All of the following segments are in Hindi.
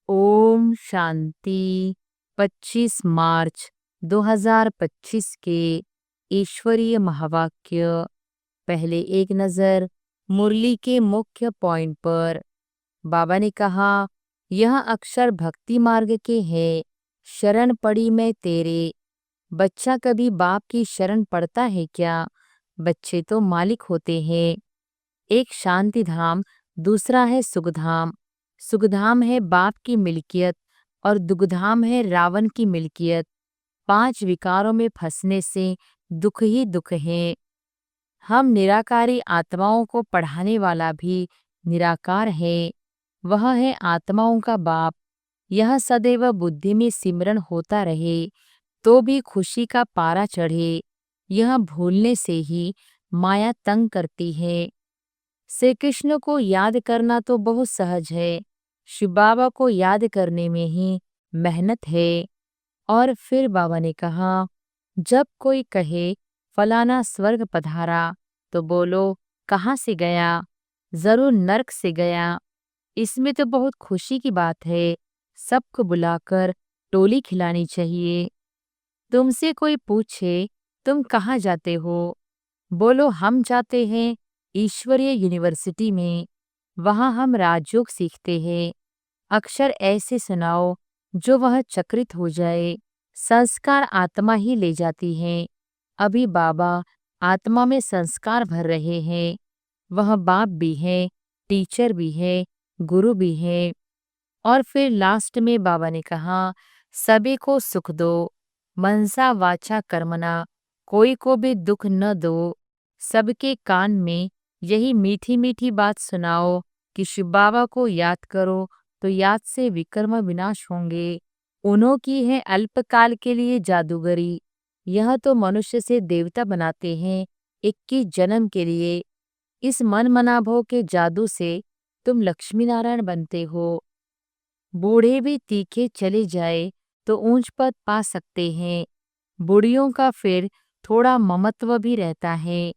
ओम शांति। 25 मार्च 2025 के ईश्वरीय महावाक्य। पहले एक नजर मुरली के मुख्य पॉइंट पर। बाबा ने कहा, यह अक्षर भक्ति मार्ग के हैं। शरण पड़ी मैं तेरे। बच्चा कभी बाप की शरण पड़ता है क्या? बच्चे तो मालिक होते हैं। एक शांति धाम, दूसरा है सुखधाम। सुखधाम है बाप की मिल्कियत और दुखधाम है रावण की मिल्कियत। 5 विकारों में फंसने से दुख ही दुख है। हम निराकारी आत्माओं को पढ़ाने वाला भी निराकार है। वह है आत्माओं का बाप। यह सदैव बुद्धि में सिमरन होता रहे तो भी खुशी का पारा चढ़े। यह भूलने से ही माया तंग करती है। श्री कृष्ण को याद करना तो बहुत सहज है। शिव बाबा को याद करने में ही मेहनत है। और फिर बाबा ने कहा, जब कोई कहे फलाना स्वर्ग पधारा तो बोलो कहाँ से गया? जरूर नरक से गया। इसमें तो बहुत खुशी की बात है। सबको बुलाकर टोली खिलानी चाहिए। तुमसे कोई पूछे तुम कहाँ जाते हो? बोलो हम जाते हैं ईश्वरीय यूनिवर्सिटी में। वहाँ हम राजयोग सीखते हैं। अक्षर ऐसे सुनाओ जो वह चक्रित हो जाए। संस्कार आत्मा ही ले जाती है। अभी बाबा आत्मा में संस्कार भर रहे हैं। वह बाप भी है, टीचर भी है, गुरु भी है। और फिर लास्ट में बाबा ने कहा, सभी को सुख दो, मनसा वाचा कर्मना, कोई को भी दुख न दो। सबके कान में यही मीठी मीठी बात सुनाओ कि शिव बाबा को याद करो तो याद से विकर्म विनाश होंगे। उन्हों की है अल्पकाल के लिए जादूगरी। यह तो मनुष्य से देवता बनाते हैं 21 जन्म के लिए। इस मन मनाभव के जादू से तुम लक्ष्मी नारायण बनते हो। बूढ़े भी तीखे चले जाए तो ऊंच पद पा सकते हैं। बुढ़ियों का फिर थोड़ा ममत्व भी रहता है।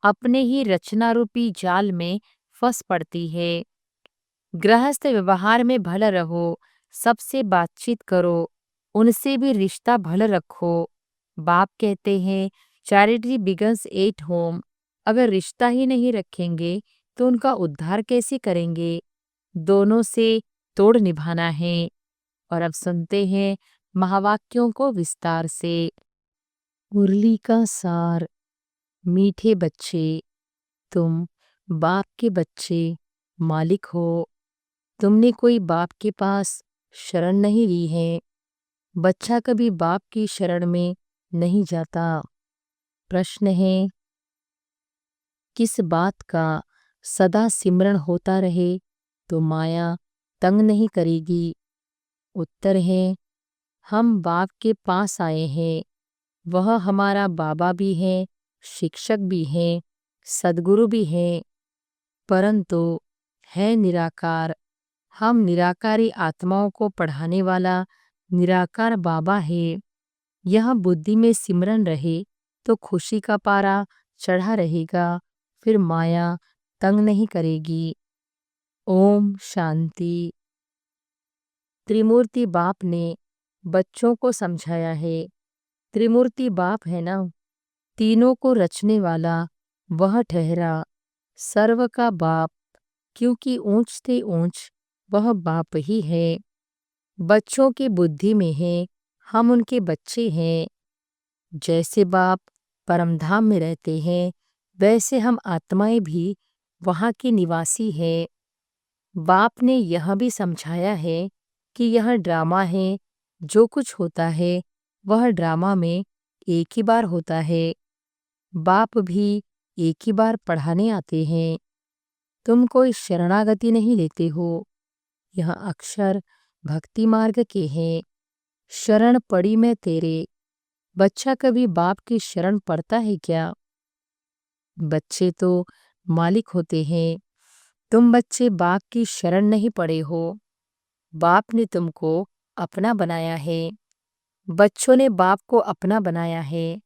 अपने ही रचना रूपी जाल में फंस पड़ती है। गृहस्थ व्यवहार में भला रहो, सबसे बातचीत करो, उनसे भी रिश्ता भला रखो। बाप कहते हैं चैरिटी बिगन्स एट होम। अगर रिश्ता ही नहीं रखेंगे तो उनका उद्धार कैसे करेंगे? दोनों से तोड़ निभाना है। और अब सुनते हैं महावाक्यों को विस्तार से। मुरली का सार। मीठे बच्चे, तुम बाप के बच्चे मालिक हो। तुमने कोई बाप के पास शरण नहीं ली है। बच्चा कभी बाप की शरण में नहीं जाता। प्रश्न है, किस बात का सदा सिमरण होता रहे तो माया तंग नहीं करेगी? उत्तर है, हम बाप के पास आए हैं। वह हमारा बाबा भी है, शिक्षक भी है, सद्गुरु भी है, परंतु है निराकार। हम निराकारी आत्माओं को पढ़ाने वाला निराकार बाबा है। यह बुद्धि में सिमरन रहे तो खुशी का पारा चढ़ा रहेगा, फिर माया तंग नहीं करेगी। ओम शांति। त्रिमूर्ति बाप ने बच्चों को समझाया है। त्रिमूर्ति बाप है ना, तीनों को रचने वाला वह ठहरा सर्व का बाप, क्योंकि ऊंच से ऊंच वह बाप ही है। बच्चों की बुद्धि में है, हम उनके बच्चे हैं। जैसे बाप परमधाम में रहते हैं, वैसे हम आत्माएं भी वहाँ के निवासी हैं। बाप ने यह भी समझाया है कि यह ड्रामा है। जो कुछ होता है वह ड्रामा में एक ही बार होता है। बाप भी एक ही बार पढ़ाने आते हैं। तुम कोई शरणागति नहीं लेते हो। यह अक्षर भक्ति मार्ग के हैं। शरण पड़ी मैं तेरे। बच्चा कभी बाप की शरण पड़ता है क्या? बच्चे तो मालिक होते हैं। तुम बच्चे बाप की शरण नहीं पड़े हो। बाप ने तुमको अपना बनाया है। बच्चों ने बाप को अपना बनाया है।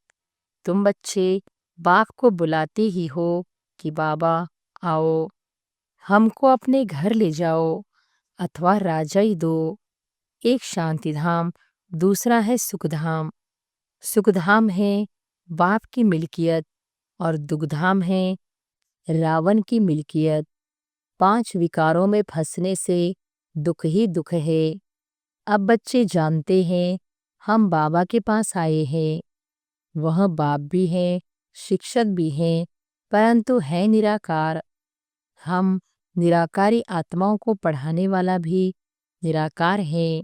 तुम बच्चे बाप को बुलाते ही हो कि बाबा आओ, हमको अपने घर ले जाओ अथवा राजाई दो। एक शांति धाम, दूसरा है सुखधाम। सुखधाम है बाप की मिल्कियत और दुखधाम है रावण की मिल्कियत। 5 विकारों में फंसने से दुख ही दुख है। अब बच्चे जानते हैं हम बाबा के पास आए हैं। वह बाप भी है, शिक्षक भी है, परंतु है निराकार। हम निराकारी आत्माओं को पढ़ाने वाला भी निराकार है।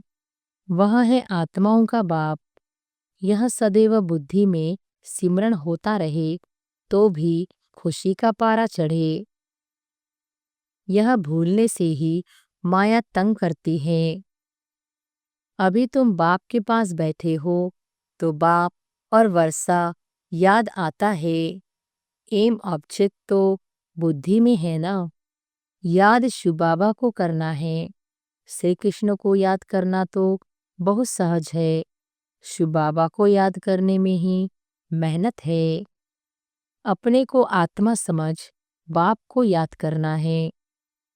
वह है आत्माओं का बाप। यह सदैव बुद्धि में सिमरण होता रहे तो भी खुशी का पारा चढ़े। यह भूलने से ही माया तंग करती है। अभी तुम बाप के पास बैठे हो तो बाप और वर्षा याद आता है। एम ऑब्जेक्ट तो बुद्धि में है ना। याद शिव बाबा को करना है। श्री कृष्ण को याद करना तो बहुत सहज है। शिव बाबा को याद करने में ही मेहनत है। अपने को आत्मा समझ बाप को याद करना है।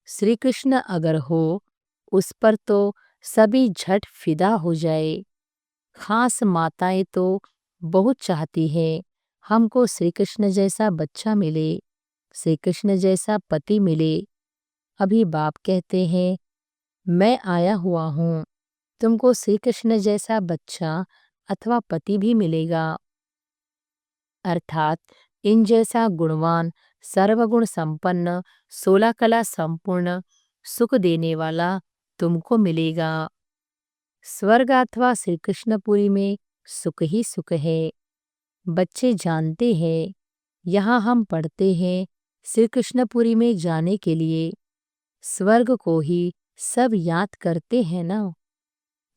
श्री कृष्ण अगर हो उस पर तो सभी झट फिदा हो जाए। खास माताएं तो बहुत चाहती है हमको श्री कृष्ण जैसा बच्चा मिले, श्री कृष्ण जैसा पति मिले। अभी बाप कहते हैं मैं आया हुआ हूँ, तुमको श्री कृष्ण जैसा बच्चा अथवा पति भी मिलेगा। अर्थात इन जैसा गुणवान, सर्वगुण संपन्न, 16 कला संपूर्ण, सुख देने वाला तुमको मिलेगा। स्वर्ग अथवा श्री कृष्णपुरी में सुख ही सुख है। बच्चे जानते हैं यहाँ हम पढ़ते हैं श्री कृष्णपुरी में जाने के लिए। स्वर्ग को ही सब याद करते हैं ना।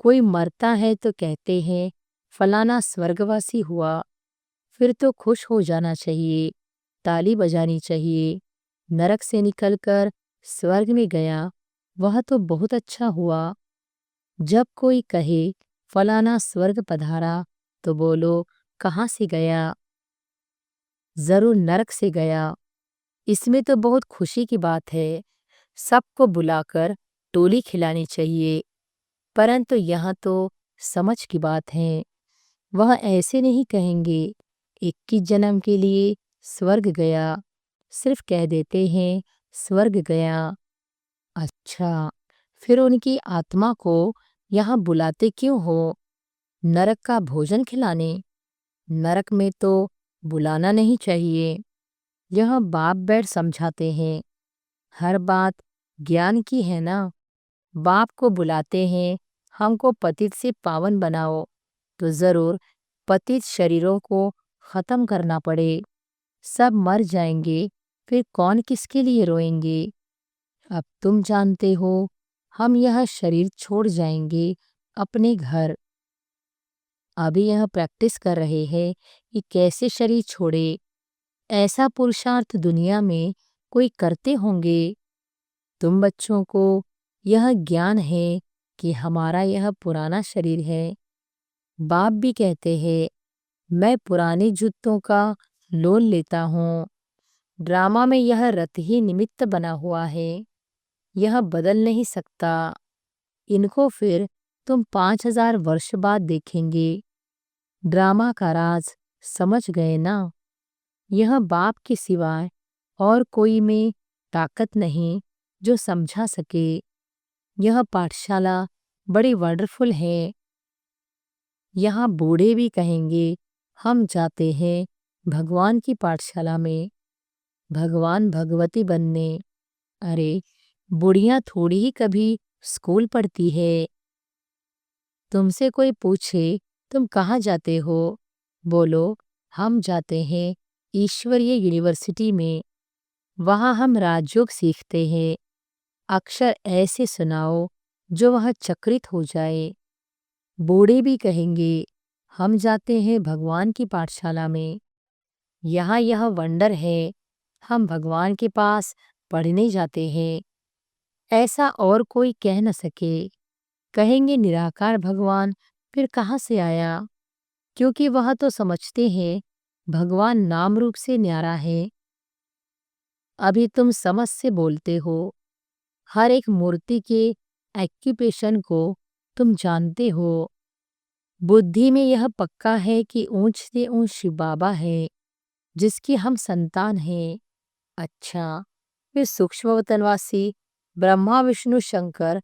कोई मरता है तो कहते हैं फलाना स्वर्गवासी हुआ, फिर तो खुश हो जाना चाहिए, ताली बजानी चाहिए। नरक से निकलकर स्वर्ग में गया, वह तो बहुत अच्छा हुआ। जब कोई कहे फलाना स्वर्ग पधारा तो बोलो कहाँ से गया? जरूर नरक से गया। इसमें तो बहुत खुशी की बात है। सबको बुलाकर टोली खिलानी चाहिए। परंतु यहाँ तो समझ की बात है। वह ऐसे नहीं कहेंगे 21 जन्म के लिए स्वर्ग गया, सिर्फ कह देते हैं स्वर्ग गया। अच्छा, फिर उनकी आत्मा को यहाँ बुलाते क्यों हो? नरक का भोजन खिलाने? नरक में तो बुलाना नहीं चाहिए। यह बाप बैठ समझाते हैं। हर बात ज्ञान की है ना। बाप को बुलाते हैं हमको पतित से पावन बनाओ, तो जरूर पतित शरीरों को खत्म करना पड़े। सब मर जाएंगे, फिर कौन किसके लिए रोएंगे? अब तुम जानते हो हम यह शरीर छोड़ जाएंगे अपने घर। अभी यह प्रैक्टिस कर रहे हैं कि कैसे शरीर छोड़े। ऐसा पुरुषार्थ दुनिया में कोई करते होंगे? तुम बच्चों को यह ज्ञान है कि हमारा यह पुराना शरीर है। बाप भी कहते हैं मैं पुराने जूतों का लोन लेता हूँ। ड्रामा में यह रथ ही निमित्त बना हुआ है, यह बदल नहीं सकता। इनको फिर तुम 5000 वर्ष बाद देखेंगे। ड्रामा का राज समझ गए ना। यह बाप के सिवाय और कोई में ताकत नहीं जो समझा सके। यह पाठशाला बड़ी वंडरफुल है। यहाँ बूढ़े भी कहेंगे हम जाते हैं भगवान की पाठशाला में, भगवान भगवती बनने। अरे बुढ़ियाँ थोड़ी ही कभी स्कूल पढ़ती है। तुमसे कोई पूछे तुम कहाँ जाते हो, बोलो हम जाते हैं ईश्वरीय यूनिवर्सिटी में। वहाँ हम राजयोग सीखते हैं। अक्षर ऐसे सुनाओ जो वह चक्रित हो जाए। बूढ़े भी कहेंगे हम जाते हैं भगवान की पाठशाला में। यहाँ यह वंडर है, हम भगवान के पास पढ़ने जाते हैं। ऐसा और कोई कह न सके। कहेंगे निराकार भगवान फिर कहाँ से आया? क्योंकि वह तो समझते हैं भगवान नाम रूप से न्यारा है। अभी तुम समझ से बोलते हो। हर एक मूर्ति के एक्यूपेशन को तुम जानते हो, बुद्धि में यह पक्का है कि ऊंच से ऊंच शिव बाबा है, जिसकी हम संतान हैं। अच्छा, वे सूक्ष्म वतनवासी ब्रह्मा विष्णु शंकर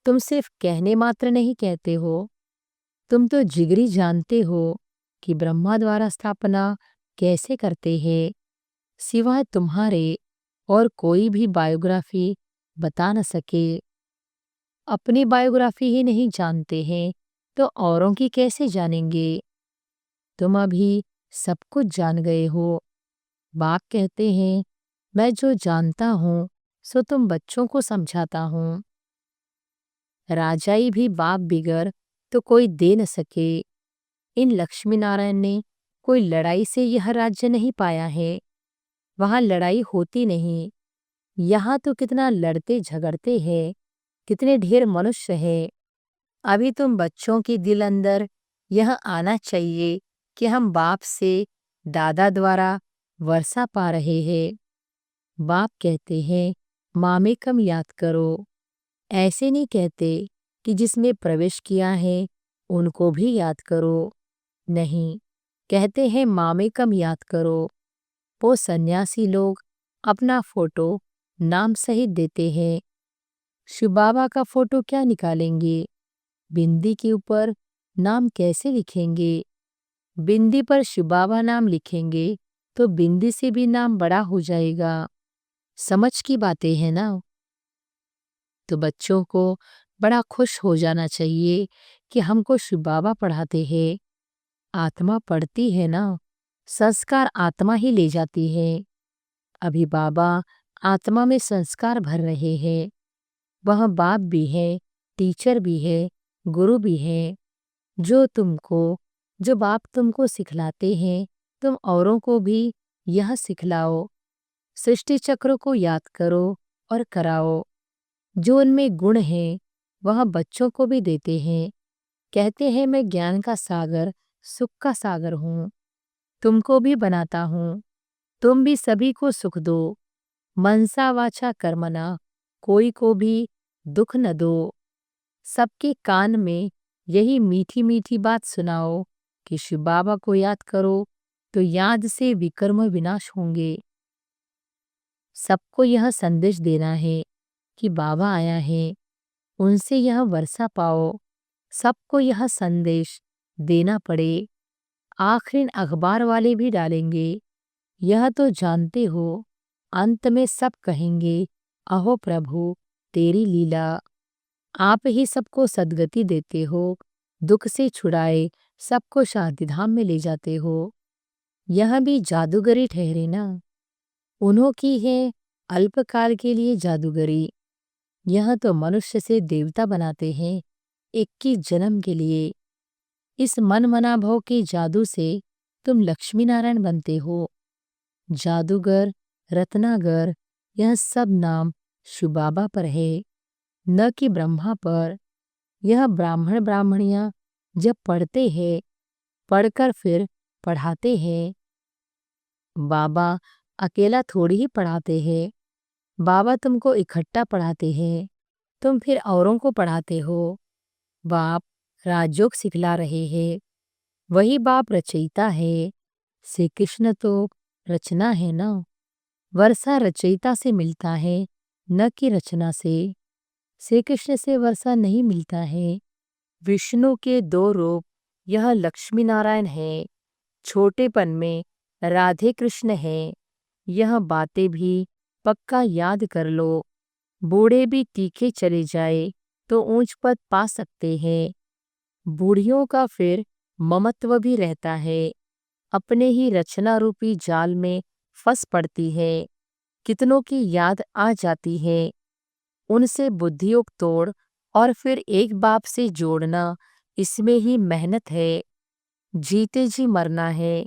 तुम सिर्फ कहने मात्र नहीं कहते हो, तुम तो जिगरी जानते हो कि ब्रह्मा द्वारा स्थापना कैसे करते हैं। सिवाय तुम्हारे और कोई भी बायोग्राफी बता न सके। अपनी बायोग्राफी ही नहीं जानते हैं तो औरों की कैसे जानेंगे। तुम अभी सब कुछ जान गए हो। बाप कहते हैं, मैं जो जानता हूँ सो तुम बच्चों को समझाता हूँ। राजाई भी बाप बिगर तो कोई दे न सके। इन लक्ष्मी नारायण ने कोई लड़ाई से यह राज्य नहीं पाया है। वहां लड़ाई होती नहीं। यहाँ तो कितना लड़ते झगड़ते हैं, कितने ढेर मनुष्य हैं। अभी तुम बच्चों के दिल अंदर यह आना चाहिए कि हम बाप से दादा द्वारा वर्षा पा रहे हैं। बाप कहते हैं, मामेकम याद करो। ऐसे नहीं कहते कि जिसमें प्रवेश किया है उनको भी याद करो। नहीं, कहते हैं मामेकम याद करो। वो सन्यासी लोग अपना फोटो नाम सहित देते हैं। शिव बाबा का फोटो क्या निकालेंगे? बिंदी के ऊपर नाम कैसे लिखेंगे? बिंदी पर शिव बाबा नाम लिखेंगे तो बिंदी से भी नाम बड़ा हो जाएगा। समझ की बातें हैं ना। तो बच्चों को बड़ा खुश हो जाना चाहिए कि हमको शिव बाबा पढ़ाते हैं। आत्मा पढ़ती है ना, संस्कार आत्मा ही ले जाती है। अभी बाबा आत्मा में संस्कार भर रहे हैं। वह बाप भी है, टीचर भी है, गुरु भी है। जो बाप तुमको सिखलाते हैं, तुम औरों को भी यह सिखलाओ। सृष्टि चक्र को याद करो और कराओ। जो उनमें गुण है वह बच्चों को भी देते हैं। कहते हैं, मैं ज्ञान का सागर, सुख का सागर हूँ, तुमको भी बनाता हूँ। तुम भी सभी को सुख दो। मनसा वाचा कर्मणा, कोई को भी दुख न दो। सबके कान में यही मीठी मीठी बात सुनाओ कि शिव बाबा को याद करो तो याद से विकर्म विनाश होंगे। सबको यह संदेश देना है कि बाबा आया है, उनसे यह वर्षा पाओ। सबको यह संदेश देना पड़े। आखिर अखबार वाले भी डालेंगे। यह तो जानते हो, अंत में सब कहेंगे, अहो प्रभु तेरी लीला। आप ही सबको सद्गति देते हो, दुख से छुड़ाए सबको शांतिधाम में ले जाते हो। यह भी जादूगरी ठहरे ना। उन्हों की है अल्पकाल के लिए जादूगरी। यह तो मनुष्य से देवता बनाते हैं 21 जन्म के लिए। इस मन मना भव के जादू से तुम लक्ष्मी नारायण बनते हो। जादूगर, रत्नागर, यह सब नाम शिव बाबा पर है, न कि ब्रह्मा पर। यह ब्राह्मण ब्राह्मणियां जब पढ़ते हैं, पढ़कर फिर पढ़ाते हैं। बाबा अकेला थोड़ी ही पढ़ाते हैं। बाबा तुमको इकट्ठा पढ़ाते हैं, तुम फिर औरों को पढ़ाते हो। बाप राजयोग सिखला रहे हैं। वही बाप रचयिता है। श्री कृष्ण तो रचना है ना। वर्षा रचयिता से मिलता है, न कि रचना से। श्री कृष्ण से वर्षा नहीं मिलता है। विष्णु के 2 रूप यह लक्ष्मी नारायण है। छोटेपन में राधे कृष्ण है। यह बातें भी पक्का याद कर लो। बूढ़े भी तीखे चले जाए तो ऊंच पद पा सकते हैं। बूढ़ियों का फिर ममत्व भी रहता है। अपने ही रचना रूपी जाल में फंस पड़ती है। कितनों की याद आ जाती है। उनसे बुद्धियोग तोड़ और फिर एक बाप से जोड़ना, इसमें ही मेहनत है। जीते जी मरना है।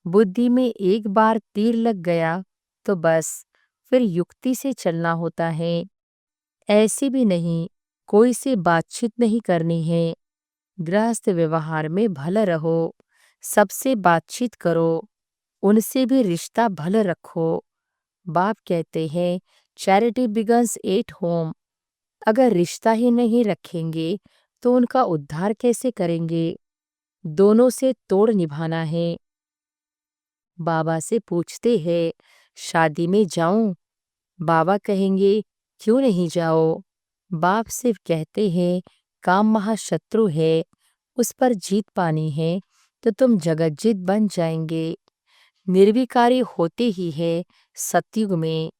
बुद्धि में एक बार तीर लग गया तो बस फिर युक्ति से चलना होता है। ऐसी भी नहीं, कोई से बातचीत नहीं करनी है। गृहस्थ व्यवहार में भले रहो, सबसे बातचीत करो, उनसे भी रिश्ता भले रखो। बाप कहते हैं, चैरिटी बिगन्स एट होम। अगर रिश्ता ही नहीं रखेंगे तो उनका उद्धार कैसे करेंगे? दोनों से तोड़ निभाना है। बाबा से पूछते हैं, शादी में जाऊं? बाबा कहेंगे, क्यों नहीं जाओ? बाप सिर्फ कहते हैं, काम महाशत्रु है, उस पर जीत पानी है तो तुम जगज्जीत बन जाएंगे। निर्विकारी होते ही है सतयुग में,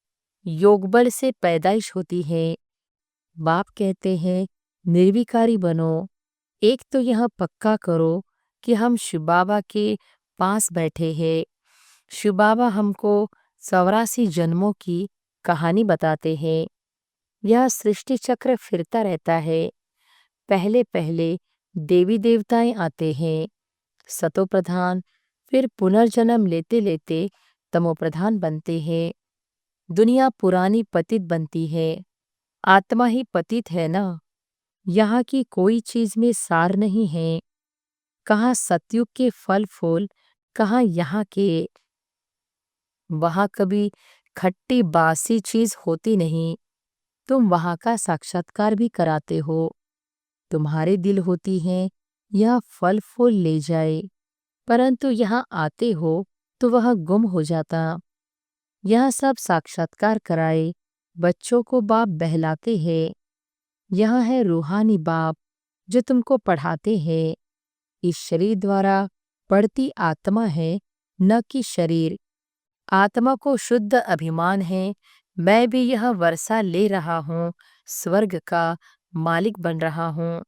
योगबल से पैदाइश होती है। बाप कहते हैं, निर्विकारी बनो। एक तो यह पक्का करो कि हम शिव बाबा के पास बैठे हैं। शिव बाबा हमको 84 जन्मों की कहानी बताते हैं। यह सृष्टि चक्र फिरता रहता है। पहले पहले देवी देवताएं आते हैं, सतो प्रधान, फिर पुनर्जन्म लेते लेते तमो प्रधान बनते हैं। दुनिया पुरानी पतित बनती है। आत्मा ही पतित है ना। यहाँ की कोई चीज में सार नहीं है। कहाँ सतयुग के फल फूल, कहाँ यहाँ के। वहाँ कभी खट्टी बासी चीज होती नहीं। तुम वहाँ का साक्षात्कार भी कराते हो। तुम्हारे दिल होती हैं यह फल फूल ले जाए, परंतु यहाँ आते हो तो वह गुम हो जाता। यह सब साक्षात्कार कराए बच्चों को बाप बहलाते हैं। यह है रूहानी बाप जो तुमको पढ़ाते हैं। इस शरीर द्वारा पढ़ती आत्मा है, न कि शरीर। आत्मा को शुद्ध अभिमान है, मैं भी यह वर्षा ले रहा हूँ, स्वर्ग का मालिक बन रहा हूँ।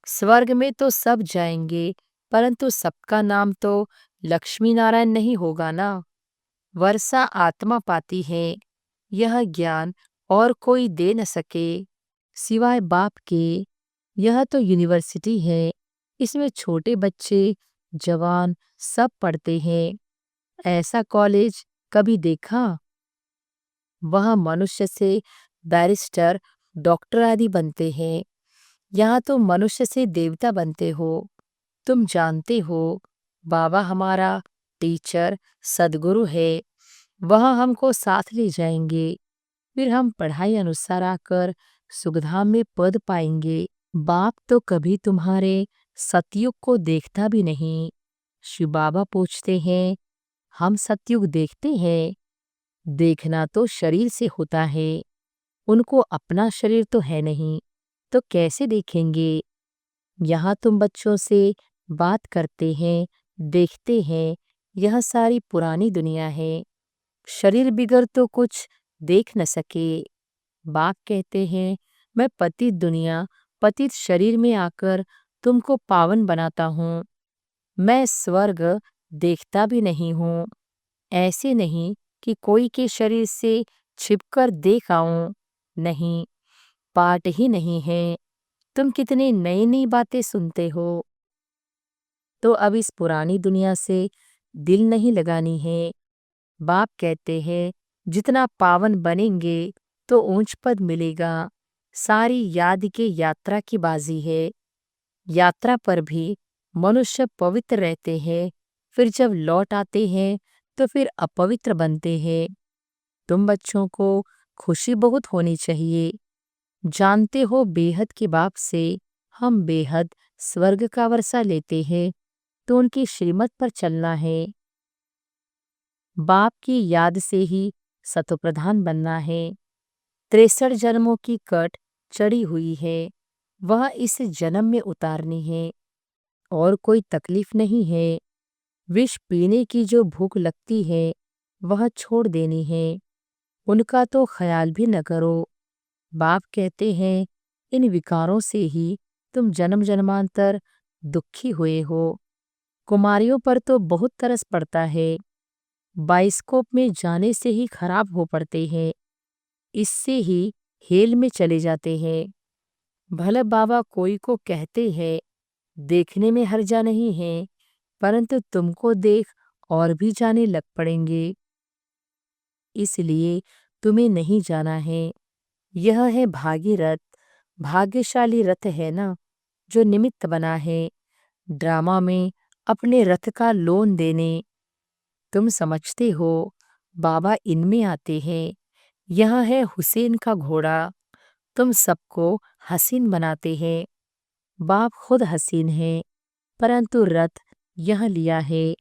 स्वर्ग में तो सब जाएंगे, परंतु सबका नाम तो लक्ष्मी नारायण नहीं होगा ना। वर्षा आत्मा पाती है, यह ज्ञान और कोई दे न सके सिवाय बाप के। यह तो यूनिवर्सिटी है, इसमें छोटे बच्चे जवान सब पढ़ते हैं। ऐसा कॉलेज कभी देखा? वह मनुष्य से बैरिस्टर, डॉक्टर आदि बनते हैं। यहाँ तो मनुष्य से देवता बनते हो। तुम जानते हो बाबा हमारा टीचर सदगुरु है। वह हमको साथ ले जाएंगे, फिर हम पढ़ाई अनुसार आकर सुखधाम में पद पाएंगे। बाप तो कभी तुम्हारे सतयुग को देखता भी नहीं। शिव बाबा पूछते हैं, हम सतयुग देखते हैं? देखना तो शरीर से होता है, उनको अपना शरीर तो है नहीं, तो कैसे देखेंगे? यहाँ तुम बच्चों से बात करते हैं, देखते हैं, यह सारी पुरानी दुनिया है। शरीर बिगर तो कुछ देख न सके। बाप कहते हैं, मैं पतित दुनिया, पतित शरीर में आकर तुमको पावन बनाता हूँ। मैं स्वर्ग देखता भी नहीं हूँ। ऐसे नहीं कि कोई के शरीर से छिपकर देख आऊं। नहीं, पाठ ही नहीं है। तुम कितनी नई नई बातें सुनते हो। तो अब इस पुरानी दुनिया से दिल नहीं लगानी है। बाप कहते हैं, जितना पावन बनेंगे तो ऊंच पद मिलेगा। सारी याद के यात्रा की बाजी है। यात्रा पर भी मनुष्य पवित्र रहते हैं, फिर जब लौट आते हैं तो फिर अपवित्र बनते हैं। तुम बच्चों को खुशी बहुत होनी चाहिए। जानते हो बेहद के बाप से हम बेहद स्वर्ग का वर्षा लेते हैं, तो उनकी श्रीमत पर चलना है। बाप की याद से ही सतोप्रधान बनना है। 63 जन्मों की कट चढ़ी हुई है, वह इस जन्म में उतारनी है। और कोई तकलीफ नहीं है। विष पीने की जो भूख लगती है वह छोड़ देनी है, उनका तो ख्याल भी न करो। बाप कहते हैं, इन विकारों से ही तुम जन्म जन्मांतर दुखी हुए हो। कुमारियों पर तो बहुत तरस पड़ता है। बाइस्कोप में जाने से ही खराब हो पड़ते हैं, इससे ही हेल में चले जाते हैं। भले बाबा कोई को कहते हैं, देखने में हर्जा नहीं है, परंतु तुमको देख और भी जाने लग पड़ेंगे। इसलिए तुम्हें नहीं जाना है। यह है भागीरथ, भाग्यशाली रथ है ना, जो निमित्त बना है ड्रामा में अपने रथ का लोन देने। तुम समझते हो बाबा इनमें आते हैं। यह है हुसैन का घोड़ा, तुम सबको हसीन बनाते हैं। बाप खुद हसीन है, परंतु रथ यह लिया है।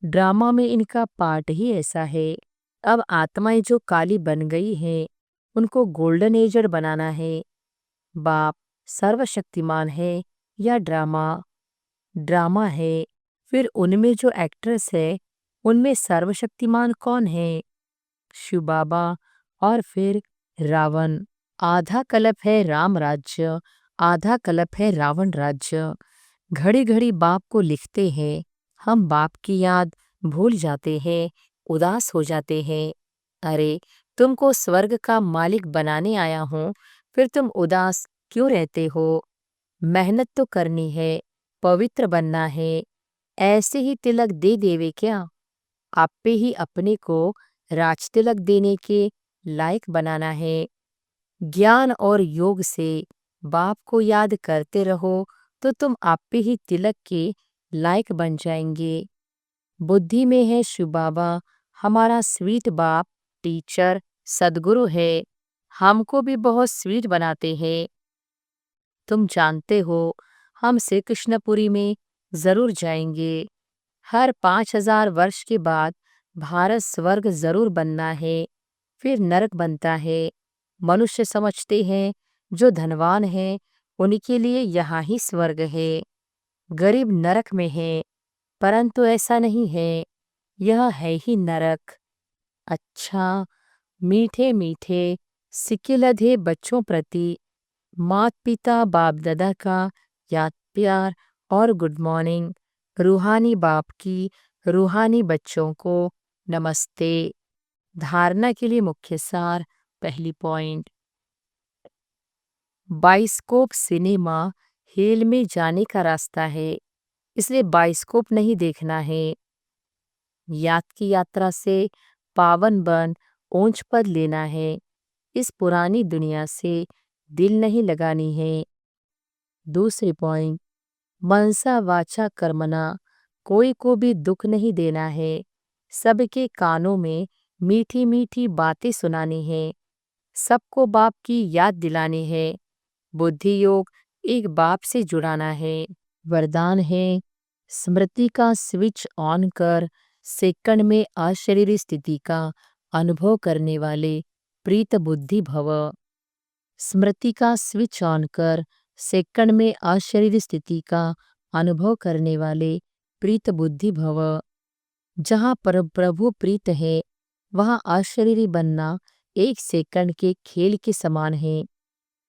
ड्रामा में इनका पार्ट ही ऐसा है। अब आत्माएं जो काली बन गई हैं, उनको गोल्डन एजर बनाना है। बाप सर्वशक्तिमान है या ड्रामा? ड्रामा है। फिर उनमें जो एक्ट्रेस है, उनमें सर्वशक्तिमान कौन है? शिव बाबा और फिर रावण। आधा कलप है राम राज्य, आधा कलप है रावण राज्य। घड़ी घड़ी बाप को लिखते हैं, हम बाप की याद भूल जाते हैं, उदास हो जाते हैं। अरे, तुमको स्वर्ग का मालिक बनाने आया हूँ, फिर तुम उदास क्यों रहते हो? मेहनत तो करनी है, पवित्र बनना है। ऐसे ही तिलक दे देवे क्या? आप पे ही अपने को राज तिलक देने के लायक बनाना है। ज्ञान और योग से बाप को याद करते रहो तो तुम आप पे ही तिलक के लायक बन जाएंगे। बुद्धि में है शिव बाबा, हमारा स्वीट बाप, टीचर, सदगुरु है। हमको भी बहुत स्वीट बनाते हैं। तुम जानते हो, हम श्री कृष्णपुरी में जरूर जाएंगे। हर 5,000 वर्ष के बाद भारत स्वर्ग जरूर बनना है, फिर नरक बनता है। मनुष्य समझते हैं जो धनवान है उनके लिए यहाँ ही स्वर्ग है, गरीब नरक में है, परंतु ऐसा नहीं है, यह है ही नरक। अच्छा, मीठे मीठे सिक्के लधे बच्चों प्रति मात पिता बाप दादा का याद प्यार और गुड मॉर्निंग। रूहानी बाप की रूहानी बच्चों को नमस्ते। धारणा के लिए मुख्य सार। पहली पॉइंट, बाइस्कोप सिनेमा हेल में जाने का रास्ता है, इसलिए बाइस्कोप नहीं देखना है। याद की यात्रा से पावन बन ओंच पद लेना है, इस पुरानी दुनिया से दिल नहीं लगानी है। दूसरी पॉइंट, मनसा वाचा कर्मणा, कोई को भी दुख नहीं देना है, सबके कानों में मीठी मीठी बातें सुनानी है, सबको बाप की याद दिलानी है। बुद्धि योग एक बाप से जुड़ाना है। वरदान है, स्मृति का स्विच ऑन कर सेकंड में अशरीरी स्थिति का अनुभव करने वाले प्रीत बुद्धि भव। स्मृति का स्विच ऑन कर सेकंड में अशरीरी स्थिति का अनुभव करने वाले प्रीत बुद्धि भव। जहाँ पर प्रभु प्रीत है, वहाँ अशरीरी बनना एक सेकंड के खेल के समान है।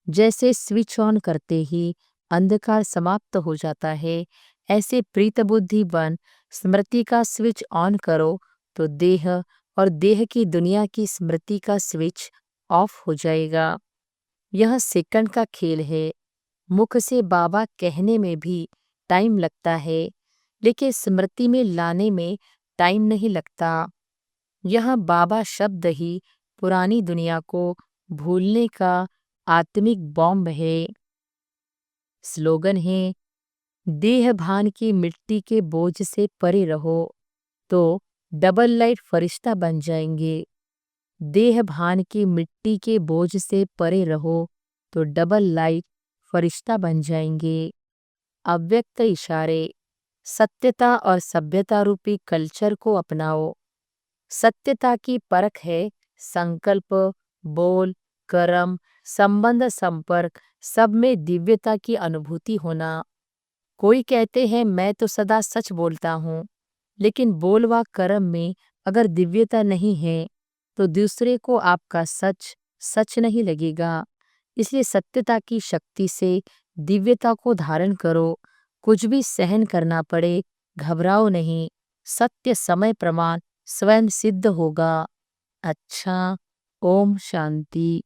जैसे स्विच ऑन करते ही अंधकार समाप्त हो जाता है, ऐसे प्रीत बुद्धि बन स्मृति का स्विच ऑन करो तो देह और देह की दुनिया की स्मृति का स्विच ऑफ हो जाएगा। यह सेकंड का खेल है। मुख से बाबा कहने में भी टाइम लगता है, लेकिन स्मृति में लाने में टाइम नहीं लगता। यह बाबा शब्द ही पुरानी दुनिया को भूलने का आत्मिक बॉम्ब है। स्लोगन है, देह भान की मिट्टी के बोझ से परे रहो तो डबल लाइट फरिश्ता बन जाएंगे। देह भान की मिट्टी के बोझ से परे रहो तो डबल लाइट फरिश्ता बन जाएंगे। अव्यक्त इशारे, सत्यता और सभ्यता रूपी कल्चर को अपनाओ। सत्यता की परख है संकल्प, बोल, कर्म, संबंध, संपर्क सब में दिव्यता की अनुभूति होना। कोई कहते हैं मैं तो सदा सच बोलता हूँ, लेकिन बोल व कर्म में अगर दिव्यता नहीं है तो दूसरे को आपका सच सच नहीं लगेगा। इसलिए सत्यता की शक्ति से दिव्यता को धारण करो। कुछ भी सहन करना पड़े, घबराओ नहीं। सत्य समय प्रमाण स्वयं सिद्ध होगा। अच्छा, ओम शांति।